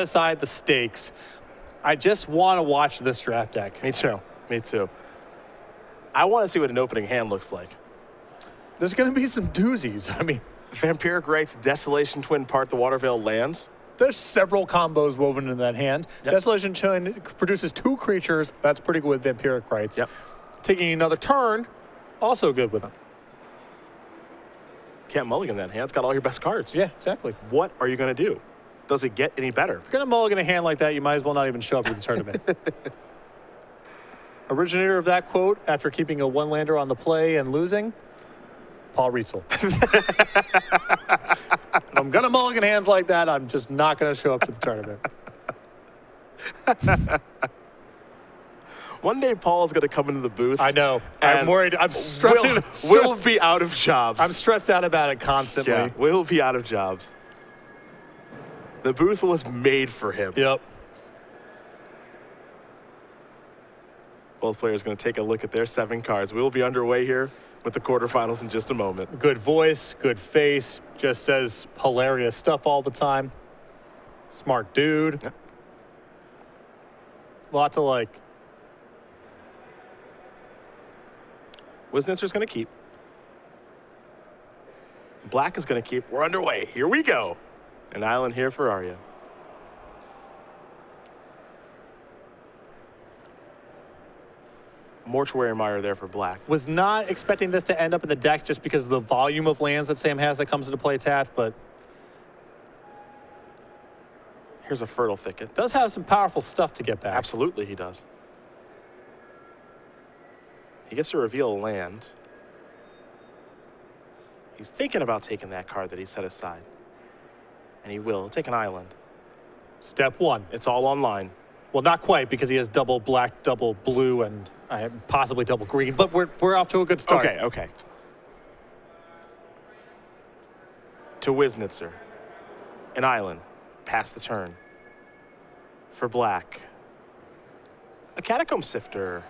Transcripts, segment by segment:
aside the stakes, I just want to watch this draft deck. Me too. Me too. I want to see what an opening hand looks like. There's going to be some doozies. I mean, Vampiric Rites, Desolation Twin, part the Waterveil lands. there's several combos woven in that hand. Yep. Desolation Twin produces 2 creatures. That's pretty good with Vampiric Rites. Yep. Taking another turn, also good with them. Can't mulligan that hand. It's got all your best cards. Yeah, exactly. What are you going to do? Does it get any better? If you're going to mulligan a hand like that, you might as well not even show up to the tournament. Originator of that quote, after keeping a 1-lander on the play and losing, Paul Rietzel. If I'm going to mulligan hands like that, I'm just not going to show up to the tournament. One day Paul's going to come into the booth. I know. I'm worried. I'm stressing. We'll be out of jobs. I'm stressed out about it constantly. Yeah, we'll be out of jobs. The booth was made for him. Yep. Both players going to take a look at their 7 cards. We will be underway here with the quarterfinals in just a moment. Good voice, good face, just says hilarious stuff all the time. Smart dude. Yep. Lot to like. Wisnitzer's going to keep. Black is going to keep. We're underway. Here we go. An island here for Aryeh. Mortuary Mire there for Black. Was not expecting this to end up in the deck just because of the volume of lands that Sam has that comes into play tapped, but Here's a Fertile Thicket. does have some powerful stuff to get back. Absolutely he does. He gets to reveal a land. He's thinking about taking that card that he set aside. And he will. He'll take an island. Step 1. It's all online. Well, not quite because he has double black, double blue, and possibly double green, but we're off to a good start. Okay, okay. To Wiznitzer. An island. Pass the turn. For Black. A Catacomb Sifter.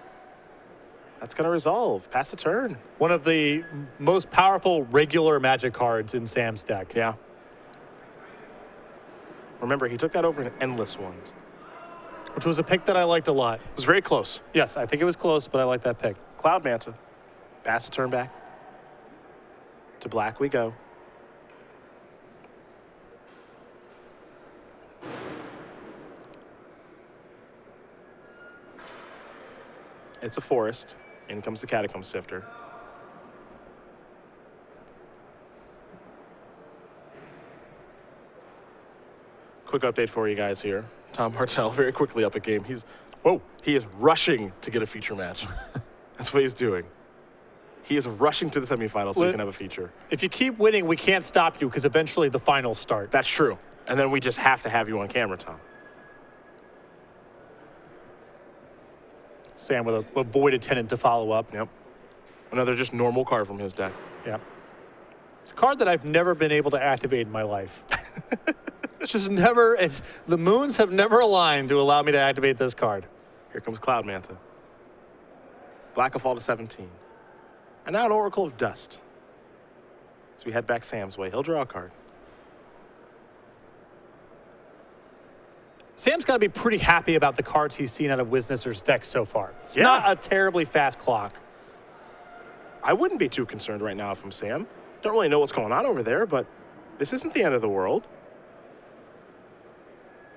That's going to resolve. Pass the turn. One of the most powerful regular Magic cards in Sam's deck. Yeah. Remember, he took that over in Endless Ones. Which was a pick that I liked a lot. It was very close. Yes, I think it was close, but I like that pick. Cloud Manta. Pass the turn back. To Black we go. It's a forest. In comes the Catacomb Sifter. Quick update for you guys here. Tom Martell very quickly up a game. He is rushing to get a feature match. That's what he's doing. He is rushing to the semifinals so he can have a feature. If you keep winning, we can't stop you because eventually the finals start. That's true. And then we just have to have you on camera, Tom. Sam with a voided tenant to follow up. Yep. Another just normal card from his deck. Yep. It's a card that I've never been able to activate in my life. It's just never, the moons have never aligned to allow me to activate this card. Here comes Cloud Manta. Black will fall to 17. And now an Oracle of Dust. So we head back Sam's way. He'll draw a card. Sam's got to be pretty happy about the cards he's seen out of Wisnitzer's deck so far. It's not a terribly fast clock. I wouldn't be too concerned right now if I'm Sam. Don't really know what's going on over there, but this isn't the end of the world.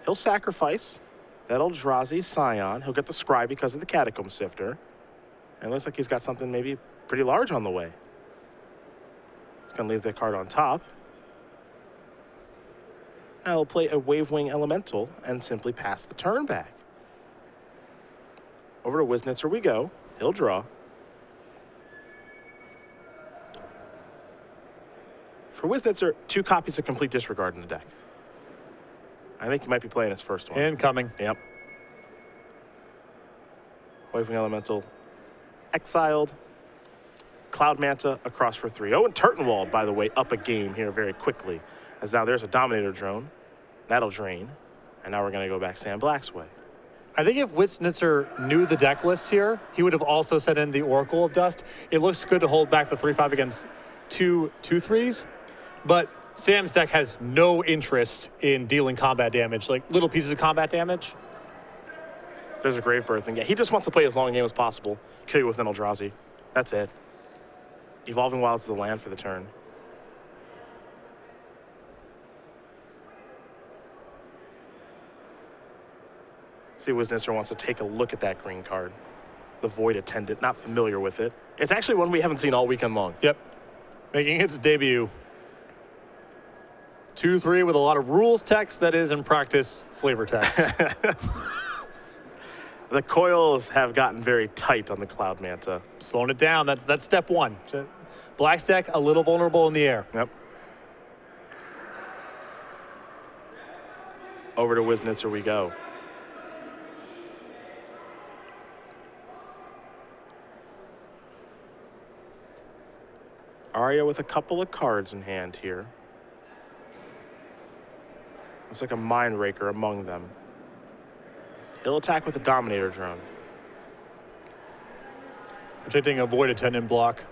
He'll sacrifice that Eldrazi Scion. He'll get the Scry because of the Catacomb Sifter. And it looks like he's got something maybe pretty large on the way. He's going to leave that card on top. And he'll play a Wavewing Elemental and simply pass the turn back. Over to Wiznitzer we go. He'll draw. For Wiznitzer, 2 copies of Complete Disregard in the deck. I think he might be playing his first one. Incoming. Yep. Waving Elemental. Exiled. Cloud Manta across for 3. Oh, and Turtenwald, by the way, up a game here very quickly. As now there's a Dominator Drone. That'll drain. And now we're going to go back Sam Black's way. I think if Wiznitzer knew the deck lists here, he would have also sent in the Oracle of Dust. It looks good to hold back the 3/5 against 2/3s, but Sam's deck has no interest in dealing combat damage, like little pieces of combat damage. There's a Grave Birthing. Yeah, he just wants to play as long a game as possible. Kill you with an Eldrazi. That's it. Evolving Wilds is the land for the turn. See, Wiznitzer wants to take a look at that green card. The Void Attendant, not familiar with it. It's actually one we haven't seen all weekend long. Yep. Making its debut. 2-3 with a lot of rules text that is in practice flavor text. The coils have gotten very tight on the Cloud Manta. Slowing it down, that's step one. So Black's deck, a little vulnerable in the air. Yep. Over to Wiznitzer we go. Aryeh with a couple of cards in hand here. Looks like a Mind Raker among them. He'll attack with a Dominator Drone. Protecting a Void Attendant block.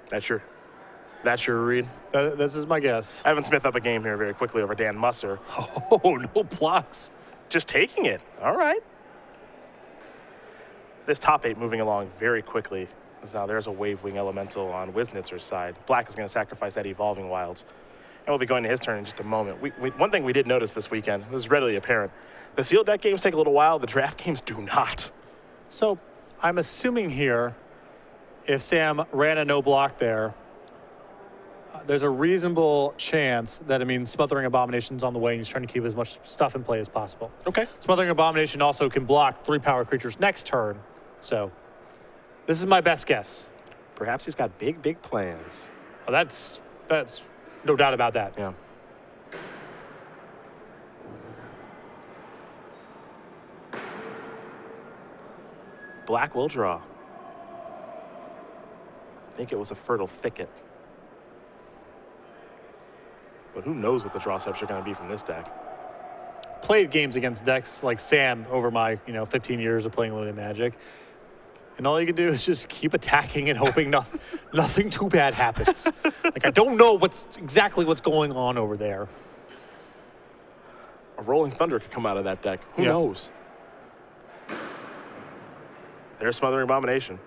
That's your read? This is my guess. Evan Smith up a game here very quickly over Dan Musser. Oh, no blocks. Just taking it. All right. This top 8 moving along very quickly. As now there's a Wavewing Elemental on Wiznitzer's side. Black is going to sacrifice that Evolving Wilds. And we'll be going to his turn in just a moment. One thing we did notice this weekend, it was readily apparent. The sealed deck games take a little while. The draft games do not. So I'm assuming here, if Sam ran a no block there, there's a reasonable chance that, Smothering Abomination's on the way and he's trying to keep as much stuff in play as possible. Okay. Smothering Abomination also can block 3 power creatures next turn. So this is my best guess. Perhaps he's got big, big plans. Oh, that's no doubt about that. Yeah. Black will draw. I think it was a Fertile Thicket. But who knows what the draw steps are going to be from this deck. Played games against decks like Sam over my 15 years of playing Limited Magic. And all you can do is just keep attacking and hoping nothing too bad happens. Like, I don't know exactly what's going on over there. A Rolling Thunder could come out of that deck. Who knows? There's Smothering Abomination.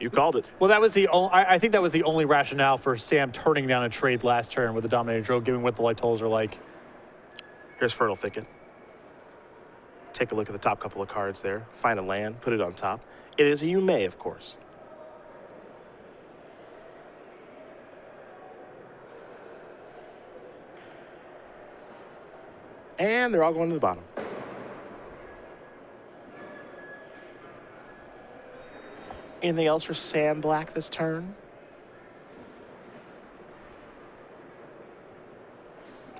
You called it. Well, that was I think that was the only rationale for Sam turning down a trade last turn with the Dominator Drone, given what the light totals are like. Here's Fertile Thicket. Take a look at the top couple of cards there. Find a land, put it on top. It is a you may, of course. And they're all going to the bottom. Anything else for Sam Black this turn?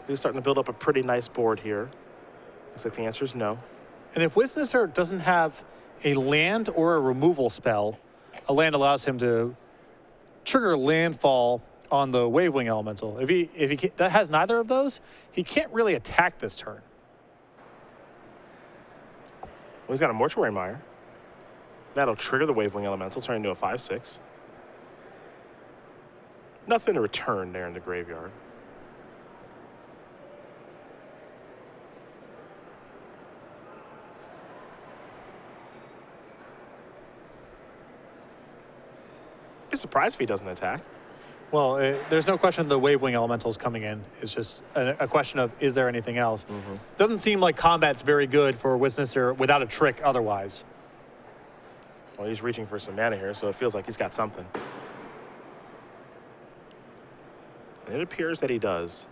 He's starting to build up a pretty nice board here. Looks like the answer is no. And if Wiznitzer doesn't have a land or a removal spell, a land allows him to trigger landfall on the Wavewing Elemental. If he that has neither of those, he can't really attack this turn. Well, he's got a Mortuary Mire. That'll trigger the Wavewing Elemental, turn into a 5/6. Nothing to return there in the graveyard. Be surprised if he doesn't attack. Well, there's no question the Wavewing Elemental's coming in. It's just a question of, is there anything else? Doesn't seem like combat's very good for Wiznitzer without a trick otherwise. Well, he's reaching for some mana here, so it feels like he's got something. And it appears that he does.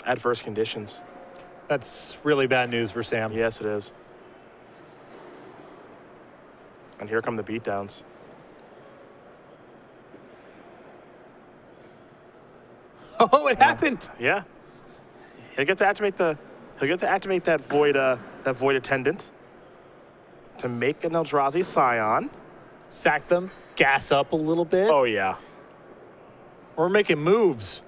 Adverse conditions. That's really bad news for Sam. Yes, it is. And here come the beatdowns. Oh, it happened. Yeah. He'll get to activate that void attendant to make an Eldrazi Scion. Sack them, gas up a little bit. Oh yeah. Or making moves.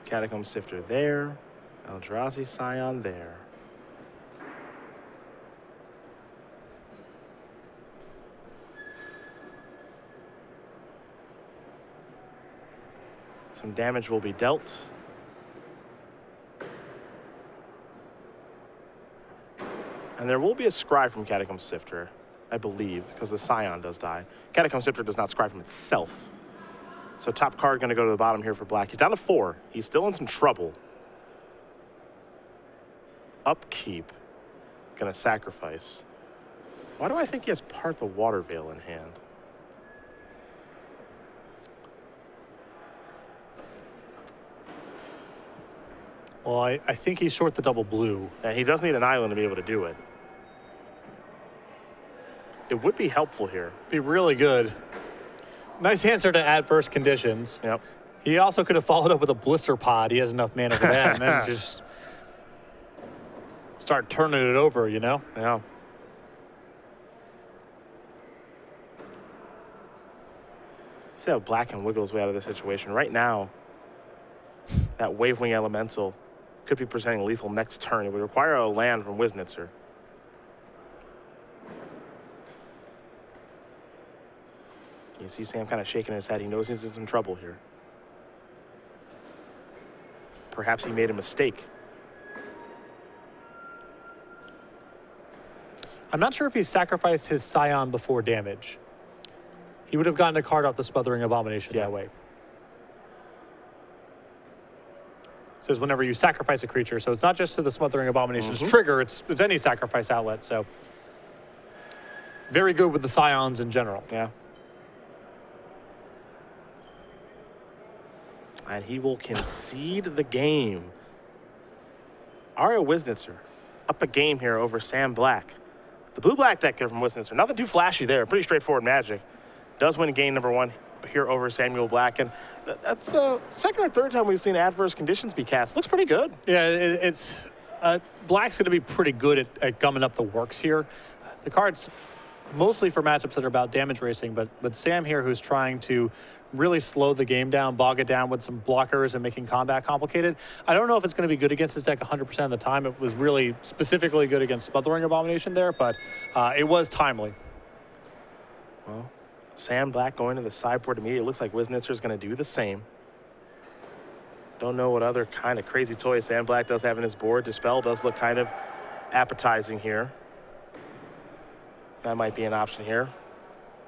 Catacomb Sifter there. Eldrazi Scion there. Some damage will be dealt. And there will be a scry from Catacomb Sifter, I believe, because the Scion does die. Catacomb Sifter does not scry from itself. So top card going to go to the bottom here for black. He's down to 4. He's still in some trouble. Upkeep. Going to sacrifice. Why do I think he has Part the Water Veil in hand? Well, I think he's short the double blue. And he does need an island to be able to do it. It would be helpful here. Be really good. Nice answer to adverse conditions. Yep. He also could have followed up with a blister pod. He has enough mana for that, and then just start turning it over, you know? Yeah. See how black can wiggle his way out of this situation. Right now, that Wavewing Elemental could be presenting lethal next turn. It would require a land from Wiznitzer. You see Sam kind of shaking his head. He knows he's in some trouble here. Perhaps he made a mistake. I'm not sure if he sacrificed his Scion before damage. He would have gotten a card off the Smothering Abomination that way. It says whenever you sacrifice a creature, so it's not just to the Smothering Abomination's trigger, it's any sacrifice outlet, so very good with the Scions in general. Yeah. And he will concede the game. Aryeh Wiznitzer up a game here over Sam Black. The blue-black deck here from Wiznitzer. Nothing too flashy there. Pretty straightforward magic. Does win game number 1 here over Samuel Black. And that's the second or third time we've seen adverse conditions be cast. Looks pretty good. Yeah, it's Black's going to be pretty good at gumming up the works here. The card's mostly for matchups that are about damage racing, but Sam here, who's trying to really slow the game down, bog it down with some blockers and making combat complicated. I don't know if it's going to be good against his deck 100% of the time. It was really specifically good against Smothering Abomination there, but it was timely. Well, Sam Black going to the sideboard immediately. It looks like Wiznitzer is going to do the same. Don't know what other kind of crazy toys Sam Black does have in his board. Dispel does look kind of appetizing here. That might be an option here.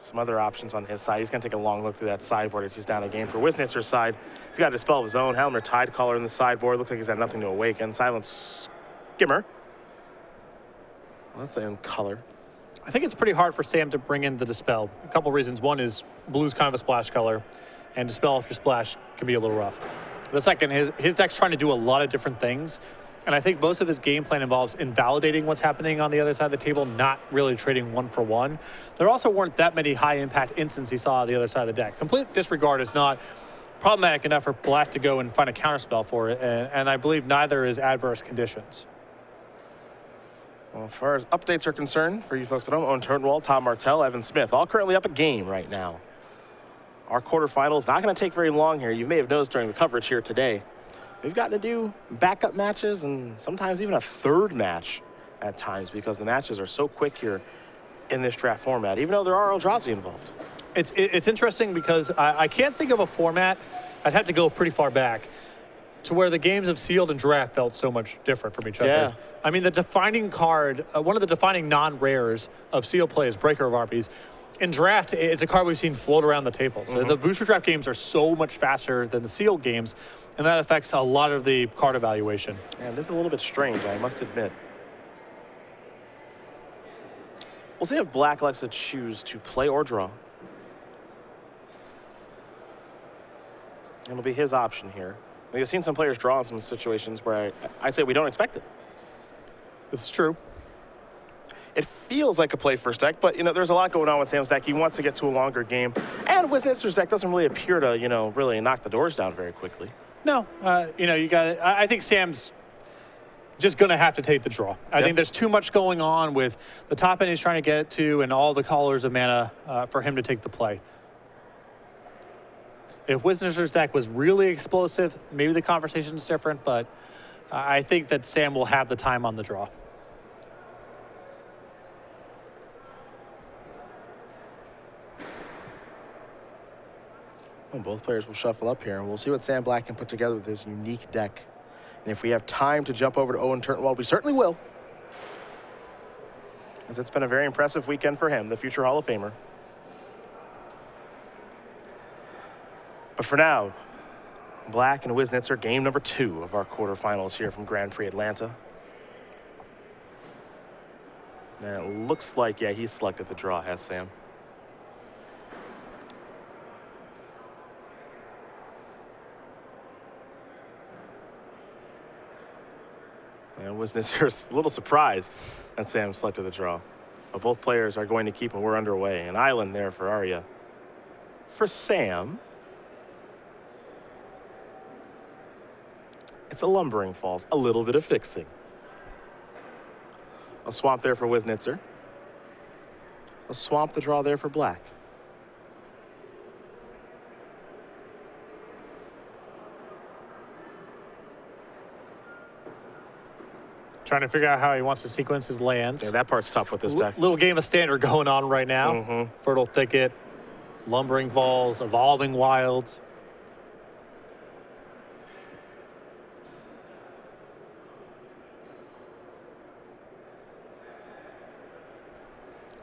Some other options on his side. He's going to take a long look through that sideboard as he's down a game. For Wisnitzer's side, he's got a Dispel of his own. Helmer Tidecaller in the sideboard. Looks like he's got nothing to awaken. Silent Skimmer. Well, that's in color. I think it's pretty hard for Sam to bring in the Dispel. A couple reasons. One is blue's kind of a splash color, and Dispel if your splash can be a little rough. The second, his deck's trying to do a lot of different things, and I think most of his game plan involves invalidating what's happening on the other side of the table, not really trading one for one. There also weren't that many high-impact instants he saw on the other side of the deck. Complete disregard is not problematic enough for Black to go and find a counterspell for it, and I believe neither is adverse conditions. Well, as far as updates are concerned, for you folks at home, Owen Turnwald, Tom Martell, Evan Smith, all currently up a game right now. Our quarterfinals not going to take very long here. You may have noticed during the coverage here today, we've gotten to do backup matches and sometimes even a third match at times because the matches are so quick here in this draft format, even though there are Eldrazi involved. It's interesting because I can't think of a format, I'd have to go pretty far back, to where the games of Sealed and Draft felt so much different from each other. Yeah. I mean, the defining card, one of the defining non-rares of Sealed play is Breaker of Harpies. In Draft, it's a card we've seen float around the table. So the booster draft games are so much faster than the Sealed games, and that affects a lot of the card evaluation. And this is a little bit strange, I must admit. We'll see if Black likes to choose to play or draw. It'll be his option here. We've seen some players draw in some situations where I say we don't expect it. This is true. It feels like a play first deck, but, you know, there's a lot going on with Sam's deck. He wants to get to a longer game. And Wisnitzer's deck doesn't really appear to, you know, really knock the doors down very quickly. No, you know, you got it. I think Sam's just going to have to take the draw. I think there's too much going on with the top end he's trying to get to and all the colors of mana for him to take the play. If Wiznitzer's deck was really explosive, maybe the conversation's different, but I think that Sam will have the time on the draw. Well, both players will shuffle up here, and we'll see what Sam Black can put together with his unique deck. And if we have time to jump over to Owen Turtenwald, we certainly will. As it's been a very impressive weekend for him, the future Hall of Famer. But for now, Black and Wiznitzer, game number 2 of our quarterfinals here from Grand Prix Atlanta. And it looks like, yeah, he selected the draw, has Sam. And Wiznitzer's a little surprised that Sam selected the draw. But both players are going to keep, and we're underway. An island there for Aryeh. For Sam, it's a Lumbering Falls, a little bit of fixing. A swamp there for Wiznitzer. A swamp the draw there for Black. Trying to figure out how he wants to sequence his lands. Yeah, that part's tough with this deck. Little game of Standard going on right now. Fertile Thicket, Lumbering Falls, Evolving Wilds.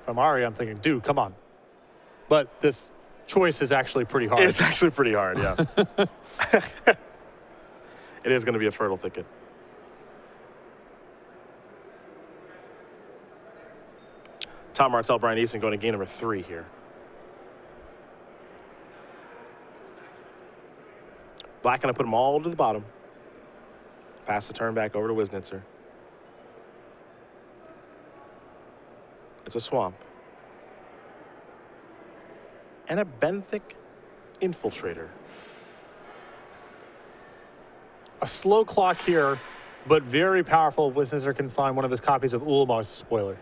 From Aryeh, I'm thinking, dude, come on. But this choice is actually pretty hard. It's actually pretty hard, yeah. It is going to be a Fertile Thicket. Tom Martell, Brian Easton going to game number 3 here. Black going to put them all to the bottom. Pass the turn back over to Wiznitzer. It's a swamp. And a Benthic Infiltrator. A slow clock here, but very powerful if Wiznitzer can find one of his copies of Ulamog's Spoiler.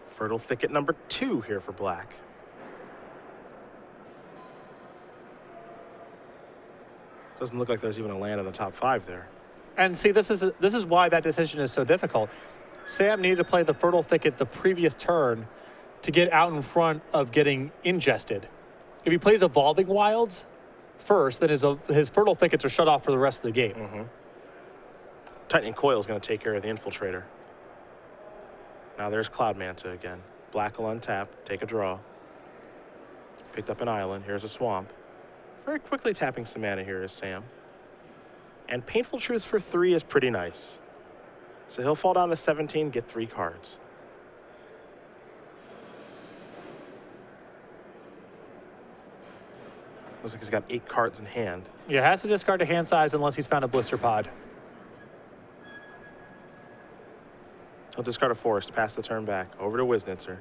Fertile Thicket number 2 here for Black. Doesn't look like there's even a land in the top 5 there. And see, this is why that decision is so difficult. Sam needed to play the Fertile Thicket the previous turn to get out in front of getting ingested. If he plays Evolving Wilds first, then his Fertile Thickets are shut off for the rest of the game. Tightening Coil is going to take care of the Infiltrator. Now there's Cloud Manta again. Black will untap, take a draw. Picked up an island. Here's a swamp. Very quickly tapping some mana here is Sam. And Painful Truths for 3 is pretty nice. So he'll fall down to 17, get 3 cards. Looks like he's got 8 cards in hand. Yeah, has to discard a hand size unless he's found a Blister Pod. He'll discard a Forest, pass the turn back, over to Wiznitzer.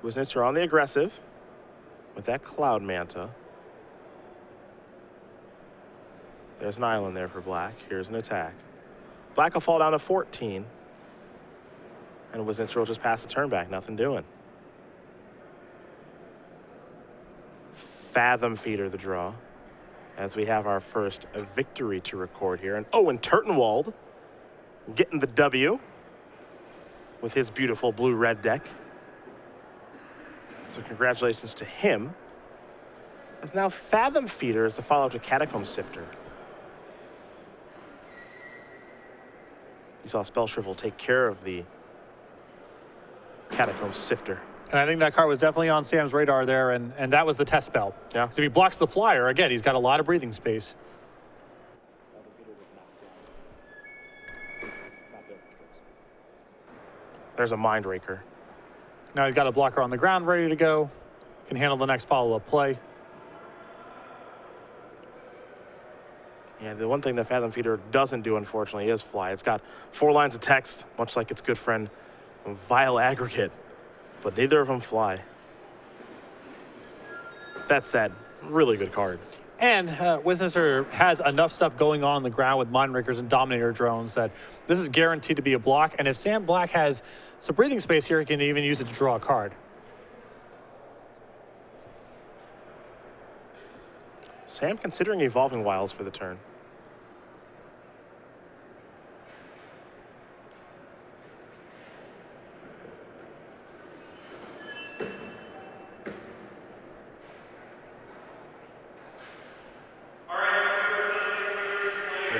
Wiznitzer on the aggressive with that Cloud Manta. There's an island there for Black. Here's an attack. Black will fall down to 14. And Wiznitzer will just pass the turn back, nothing doing. Fathom Feeder the draw, as we have our first victory to record here. And Owen Turtenwald getting the W with his beautiful blue-red deck. So congratulations to him. As now Fathom Feeder is the follow-up to Catacomb Sifter. You saw Spell Shrivel take care of the Catacomb Sifter. And I think that card was definitely on Sam's radar there, and that was the test spell. Yeah. So if he blocks the flyer, again, he's got a lot of breathing space. There's a Mind Raker. Now he's got a blocker on the ground ready to go. Can handle the next follow-up play. Yeah, the one thing that Fathom Feeder doesn't do, unfortunately, is fly. It's got 4 lines of text, much like its good friend Vile Aggregate, but neither of them fly. That said, really good card. And Wiznitzer has enough stuff going on the ground with Mindrakers and Dominator drones that this is guaranteed to be a block. And if Sam Black has some breathing space here, he can even use it to draw a card. Sam considering evolving wilds for the turn.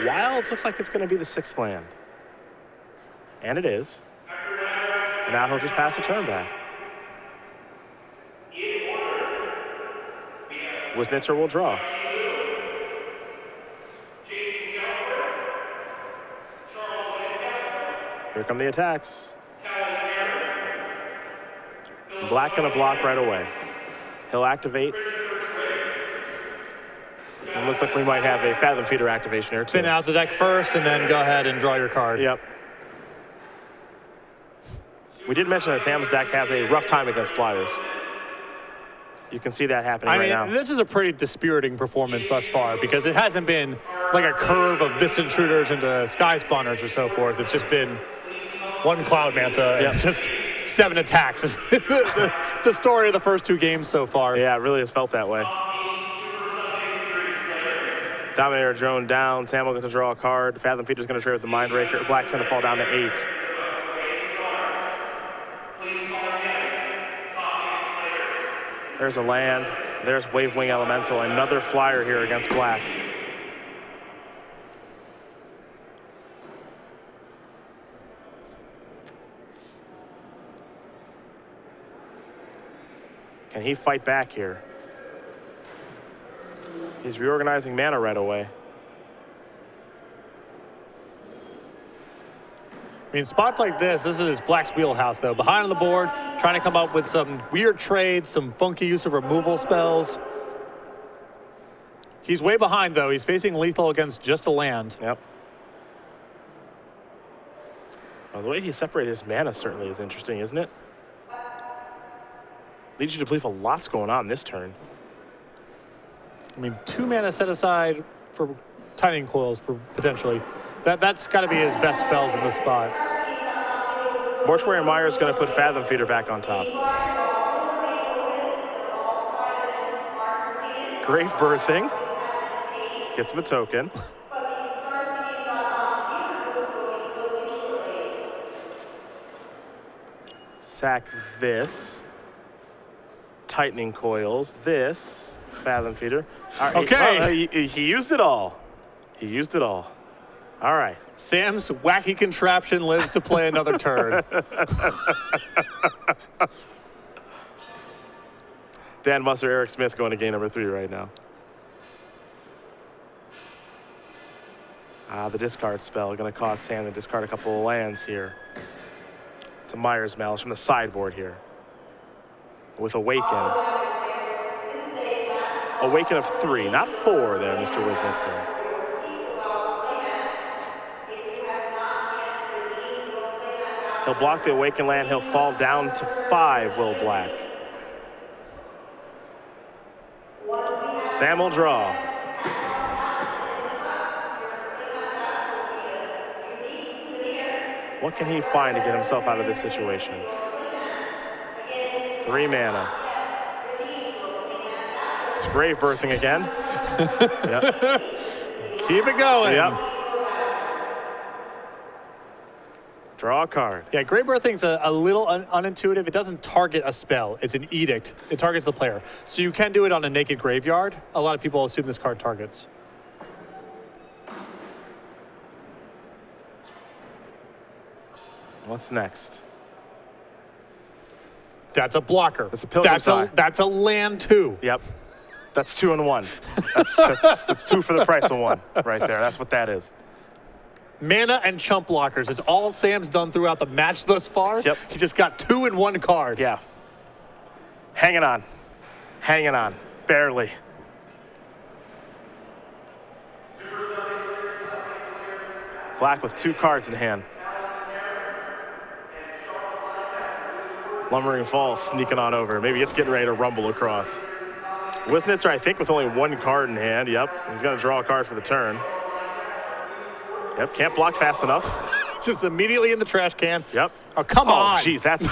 Wilds looks like it's going to be the 6th land. And it is. And now he'll just pass the turn back. Wiznitzer will draw. Here come the attacks. Black gonna block right away. He'll activate. It looks like we might have a Fathom Feeder activation here too. Thin out the deck first and then go ahead and draw your card. Yep. We did mention that Sam's deck has a rough time against flyers. You can see that happening right now. This is a pretty dispiriting performance thus far because it hasn't been like a curve of Mist Intruders into Sky Spawners or so forth. It's just been one Cloud Manta and just 7 attacks. the story of the first 2 games so far. Yeah, it really has felt that way. Dominator drone down. Sam will get to draw a card. Fathom Feeder's going to trade with the Mindraker. Black's going to fall down to 8. There's a land. There's Wavewing Elemental. Another flyer here against Black. Can he fight back here? He's reorganizing mana right away. I mean, spots like this is Black's wheelhouse, though. Behind on the board, trying to come up with some weird trades, some funky use of removal spells. He's way behind, though. He's facing lethal against just a land. Yep. Well, the way he separated his mana certainly is interesting, isn't it? Leads you to believe a lot's going on this turn. I mean, 2 mana set aside for Tightening Coils, potentially. That's got to be his best spells in this spot. Mortuary Mire is going to put Fathom Feeder back on top. Grave Birthing. Gets him a token. Sack this. Tightening Coils. This. Fathom Feeder. Okay. He used it all. He used it all. All right. Sam's wacky contraption lives to play another turn. Dan Musser, Eric Smith going to game number 3 right now. The discard spell going to cause Sam to discard a couple of lands here. It's a Myers Malice from the sideboard here. With Awaken. Awaken of 3, not 4 there, Mr. Wiznitzer. He'll block the Awaken land. He'll fall down to 5, Will Black. Sam will draw. What can he find to get himself out of this situation? 3 mana. It's Grave Birthing again. Yep. Keep it going. Yep. Draw a card. Yeah, Grave Birthing's a little unintuitive. It doesn't target a spell. It's an edict. It targets the player. So you can do it on a naked graveyard. A lot of people assume this card targets. What's next? That's a blocker. That's a Pilgrim's Eye. That's a land 2. Yep. That's 2 and 1. That's 2 for the price of 1 right there. That's what that is. Mana and chump blockers. It's all Sam's done throughout the match thus far. Yep. He just got 2 in 1 card. Yeah. Hanging on. Hanging on. Barely. Black with 2 cards in hand. Lumbering Falls sneaking on over. Maybe it's getting ready to rumble across. Wiznitzer, I think, with only 1 card in hand. Yep. He's going to draw a card for the turn. Yep, can't block fast enough. Just immediately in the trash can. Yep. Oh, come on. Oh, geez, that's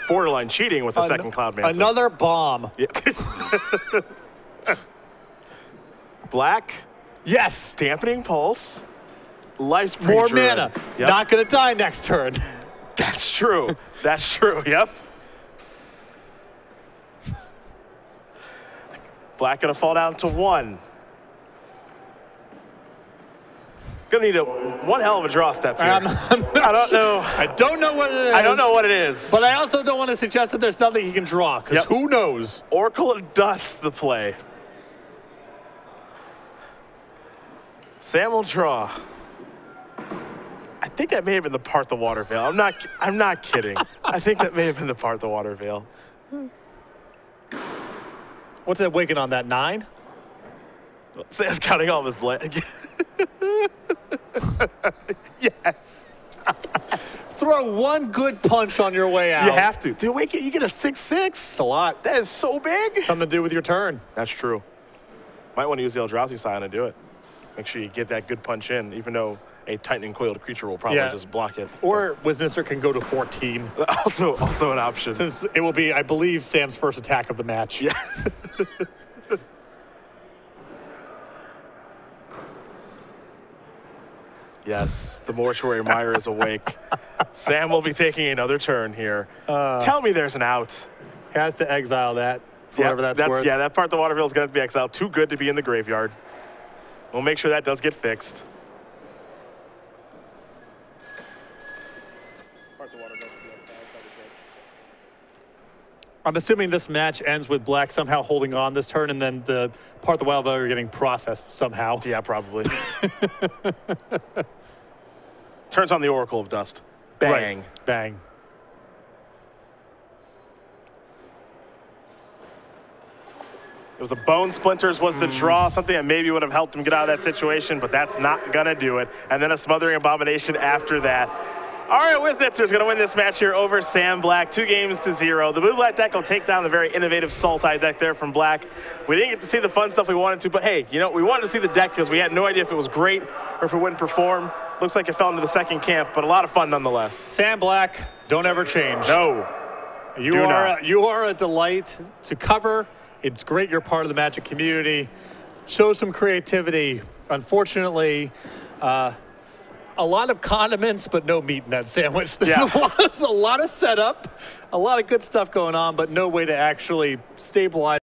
borderline cheating with a second Cloud Manta. Another bomb. Yeah. Black, Yes. dampening pulse, life's More mana. Yep. Not going to die next turn. That's true. That's true. Yep. Black gonna fall down to 1. Gonna need one hell of a draw step here. I don't know. I don't know what it is. I don't know what it is. But I also don't want to suggest that there's nothing he can draw, because who knows? Oracle of Dust, the play. Sam will draw. I think that may have been the part the water veil. I'm not kidding. I think that may have been the part the water veil. What's it waking on that 9? Sam's counting all of his legs. Yes. Throw one good punch on your way out. You have to. Dude, wait, you get a 6/6? It's a lot. That is so big. Something to do with your turn. That's true. Might want to use the Eldrazi sign to do it. Make sure you get that good punch in, even though a Titan Coiled creature will probably just block it. Or Wiznitzer can go to 14. Also an option. Since it will be, I believe, Sam's first attack of the match. Yeah. Yes, the Mortuary Mire is awake. Sam will be taking another turn here. Tell me there's an out. Has to exile that, for whatever that's worth. Yeah, that part the water veil is going to be exiled. Too good to be in the graveyard. We'll make sure that does get fixed. I'm assuming this match ends with Black somehow holding on this turn, and then the part the wild value getting processed somehow. Yeah, probably. Turns on the Oracle of Dust. Bang. Right. Bang. It was a Bone Splinters was the draw, something that maybe would have helped him get out of that situation, but that's not going to do it. And then a Smothering Abomination after that. All right, Wiznitzer is going to win this match here over Sam Black, 2-0. The blue-black deck will take down the very innovative Sultai deck there from Black. We didn't get to see the fun stuff we wanted to, but hey, you know, we wanted to see the deck because we had no idea if it was great or if it wouldn't perform. Looks like it fell into the second camp, but a lot of fun nonetheless. Sam Black, don't ever change. No. You are a delight to cover. It's great you're part of the Magic community. Show some creativity. Unfortunately, a lot of condiments, but no meat in that sandwich. There's a lot of setup, a lot of good stuff going on, but no way to actually stabilize